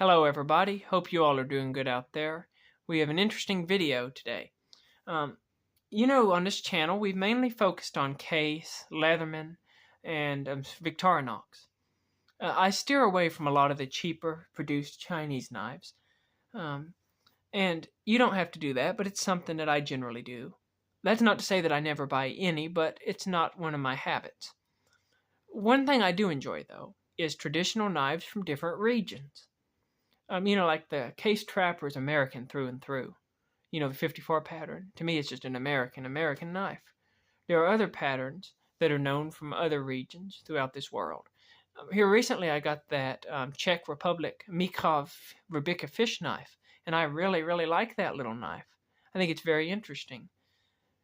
Hello everybody, hope you all are doing good out there. We have an interesting video today. On this channel we've mainly focused on Case, Leatherman, and Victorinox. I steer away from a lot of the cheaper produced Chinese knives. And you don't have to do that, but it's something that I generally do. That's not to say that I never buy any, but it's not one of my habits. One thing I do enjoy, though, is traditional knives from different regions. Like the Case Trapper is American through and through. The 54 pattern. To me, it's just an American knife. There are other patterns that are known from other regions throughout this world. Here recently, I got that Czech Republic Mikov Rebecca fish knife, and I really, really like that little knife. I think it's very interesting.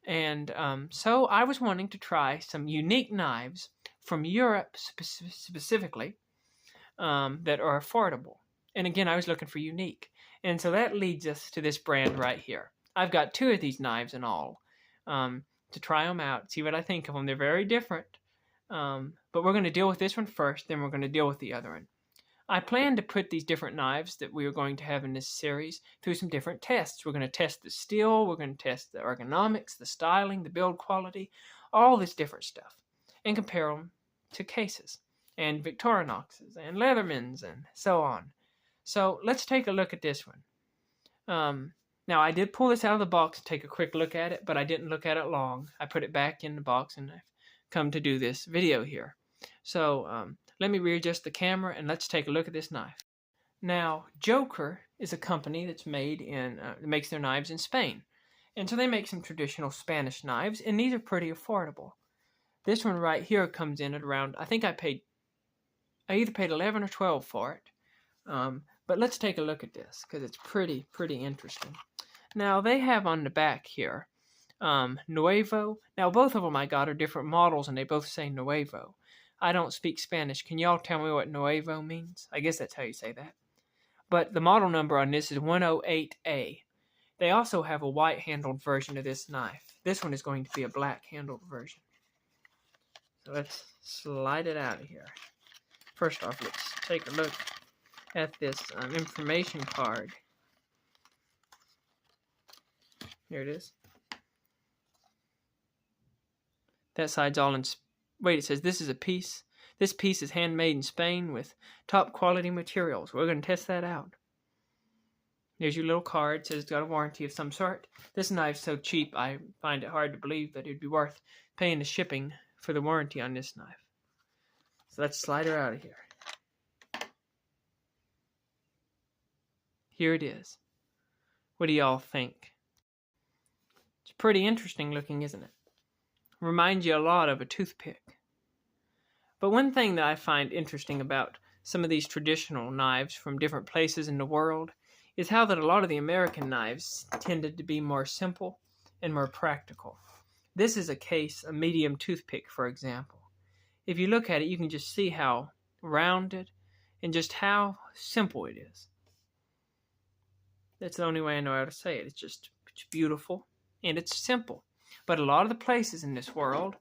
And so I was wanting to try some unique knives from Europe specifically that are affordable. And again, I was looking for unique. And so that leads us to this brand right here. I've got two of these knives in all to try them out, see what I think of them. They're very different. But we're going to deal with this one first, then we're going to deal with the other one. I plan to put these different knives that we are going to have in this series through some different tests. We're going to test the steel, we're going to test the ergonomics, the styling, the build quality, all this different stuff, and compare them to Cases, and Victorinoxes, and Leathermans, and so on. So let's take a look at this one. Now I did pull this out of the box and take a quick look at it, but I didn't look at it long. I put it back in the box and I've come to do this video here. So let me readjust the camera and let's take a look at this knife. Now Joker is a company that's makes their knives in Spain. And so they make some traditional Spanish knives, and these are pretty affordable. This one right here comes in at around, I either paid 11 or 12 for it. But let's take a look at this because it's pretty interesting. Now they have on the back here Nuevo. Now both of them I got are different models and they both say Nuevo. I don't speak Spanish. Can y'all tell me what Nuevo means? I guess that's how you say that. But the model number on this is 108A. They also have a white handled version of this knife. This one is going to be a black handled version. So let's slide it out of here. First off, let's take a look at this information card. Here it is. That side's all in. Wait, it says this is a piece. This piece is handmade in Spain with top quality materials. We're going to test that out. There's your little card. It says it's got a warranty of some sort. This knife's so cheap, I find it hard to believe that it'd be worth paying the shipping for the warranty on this knife. So let's slide her out of here. Here it is. What do y'all think? It's pretty interesting looking, isn't it? Reminds you a lot of a toothpick. But one thing that I find interesting about some of these traditional knives from different places in the world is how that a lot of the American knives tended to be more simple and more practical. This is a medium toothpick, for example. If you look at it, you can just see how rounded and just how simple it is. That's the only way I know how to say it. It's beautiful and it's simple. But a lot of the places in this world,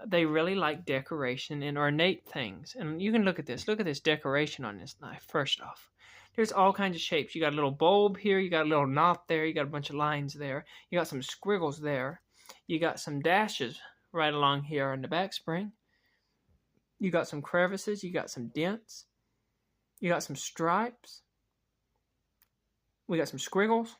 they really like decoration and ornate things. And you can look at this. Look at this decoration on this knife, first off. There's all kinds of shapes. You got a little bulb here. You got a little knot there. You got a bunch of lines there. You got some squiggles there. You got some dashes right along here on the back spring. You got some crevices. You got some dents. You got some stripes. We got some squiggles.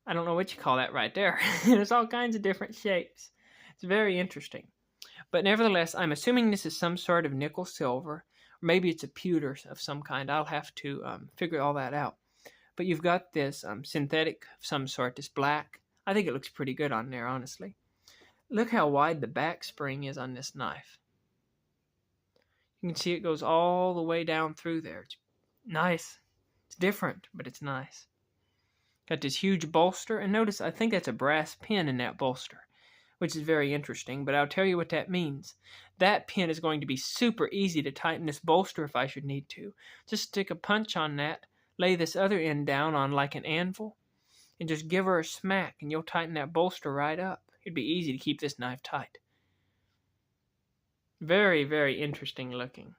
I don't know what you call that right there. There's all kinds of different shapes. It's very interesting. But nevertheless, I'm assuming this is some sort of nickel silver. Or maybe it's a pewter of some kind. I'll have to figure all that out. But you've got this synthetic of some sort, this black. I think it looks pretty good on there, honestly. Look how wide the back spring is on this knife. You can see it goes all the way down through there. It's nice. It's different, but it's nice. Got this huge bolster, and notice I think that's a brass pin in that bolster, which is very interesting, but I'll tell you what that means. That pin is going to be super easy to tighten this bolster if I should need to. Just stick a punch on that, lay this other end down on like an anvil, and just give her a smack, and you'll tighten that bolster right up. It'd be easy to keep this knife tight. Very, very interesting looking.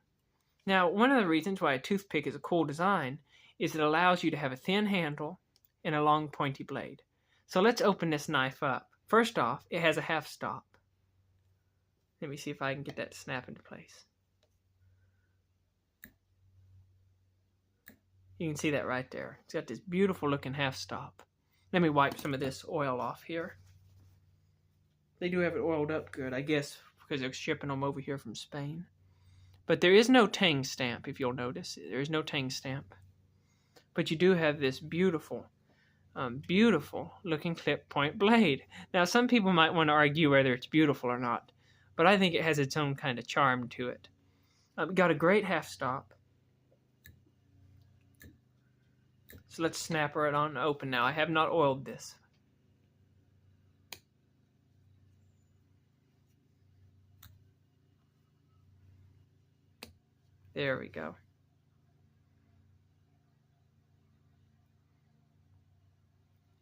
Now, one of the reasons why a toothpick is a cool design is it allows you to have a thin handle and a long pointy blade. So let's open this knife up. First off, it has a half stop. Let me see if I can get that to snap into place. You can see that right there. It's got this beautiful looking half stop. Let me wipe some of this oil off here. They do have it oiled up good, I guess, because they're shipping them over here from Spain. But there is no tang stamp, if you'll notice. There is no tang stamp. But you do have this beautiful, beautiful looking clip point blade. Now, some people might want to argue whether it's beautiful or not, but I think it has its own kind of charm to it. Got a great half stop. So let's snap it on open now. I have not oiled this. There we go.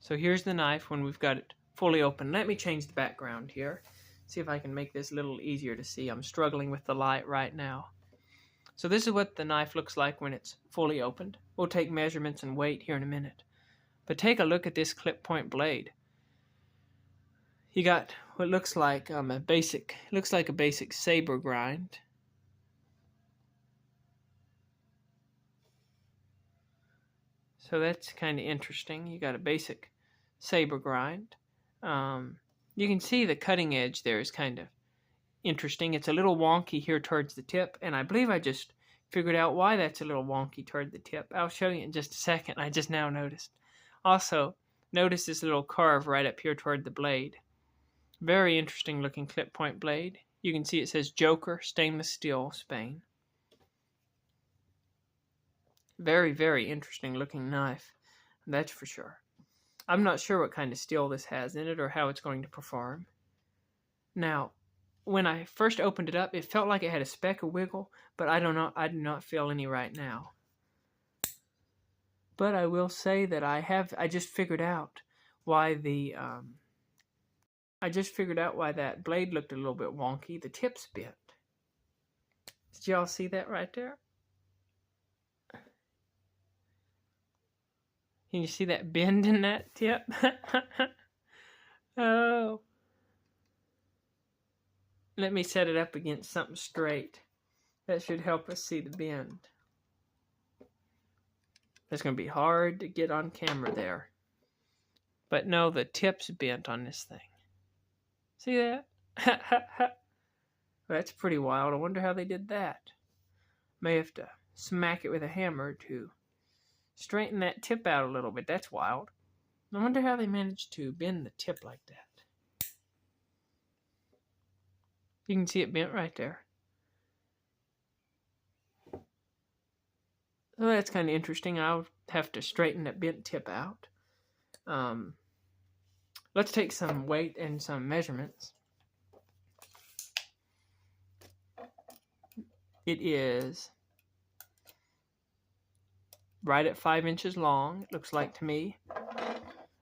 So here's the knife when we've got it fully open. Let me change the background here. See if I can make this a little easier to see. I'm struggling with the light right now. So this is what the knife looks like when it's fully opened. We'll take measurements and weight here in a minute. But take a look at this clip point blade. You got what looks like a basic saber grind. So that's kind of interesting. You got a basic saber grind. You can see the cutting edge there is kind of interesting. It's a little wonky here towards the tip, and I believe I just figured out why that's a little wonky toward the tip. I'll show you in just a second. I just now noticed. Also, notice this little curve right up here toward the blade. Very interesting looking clip point blade. You can see it says Joker Stainless Steel, Spain. Very, very interesting looking knife, that's for sure. I'm not sure what kind of steel this has in it or how it's going to perform. Now, when I first opened it up, it felt like it had a speck of wiggle, but I do not feel any right now. But I will say that I just figured out why that blade looked a little bit wonky. The tip's bent. Did y'all see that right there? Can you see that bend in that tip? Oh. Let me set it up against something straight. That should help us see the bend. It's going to be hard to get on camera there. But no, the tip's bent on this thing. See that? That's pretty wild. I wonder how they did that. May have to smack it with a hammer to straighten that tip out a little bit. That's wild. I wonder how they managed to bend the tip like that. You can see it bent right there. So that's kind of interesting. I'll have to straighten that bent tip out. Let's take some weight and some measurements. It is right at 5 inches long, it looks like to me.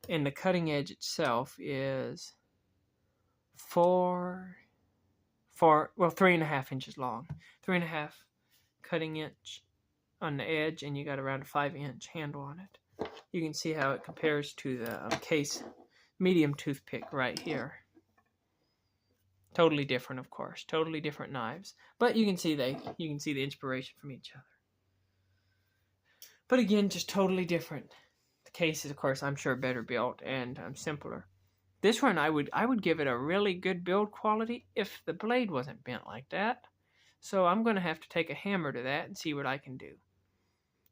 And the cutting edge itself is 3.5 inches long. 3.5 cutting inch on the edge, and you got around a 5-inch handle on it. You can see how it compares to the case medium toothpick right here. Totally different, of course. Totally different knives. But you can see the inspiration from each other. But again, just totally different. The case is, of course, I'm sure better built and simpler. This one, I would give it a really good build quality if the blade wasn't bent like that. So I'm going to have to take a hammer to that and see what I can do.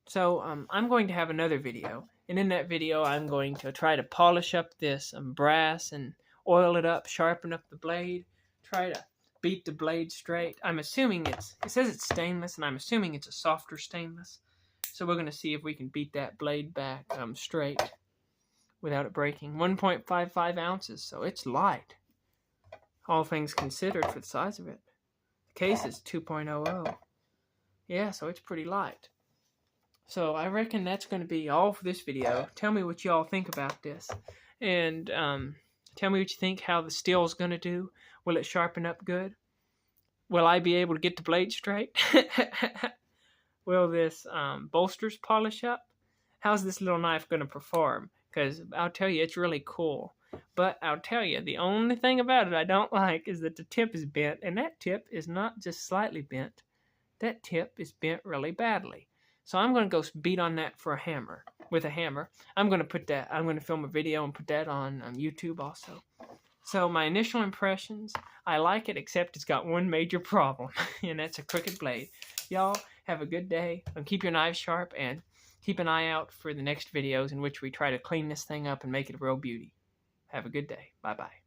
So I'm going to have another video. And in that video, I'm going to try to polish up this brass and oil it up, sharpen up the blade, try to beat the blade straight. I'm assuming it says it's stainless, and I'm assuming it's a softer stainless. So we're going to see if we can beat that blade back straight without it breaking. 1.55 ounces, so it's light. All things considered for the size of it. The case is 2.00. Yeah, so it's pretty light. So I reckon that's going to be all for this video. Tell me what y'all think about this. And tell me what you think, how the steel is going to do. Will it sharpen up good? Will I be able to get the blade straight? will this bolsters polish up? How's this little knife going to perform? Because I'll tell you, it's really cool. But I'll tell you, the only thing about it I don't like is that the tip is bent, and that tip is not just slightly bent. That tip is bent really badly. So I'm going to go beat on that with a hammer. I'm going to film a video and put that on YouTube also. So my initial impressions, I like it, except it's got one major problem, and that's a crooked blade. Y'all have a good day, and keep your knives sharp, and keep an eye out for the next videos in which we try to clean this thing up and make it a real beauty. Have a good day. Bye-bye.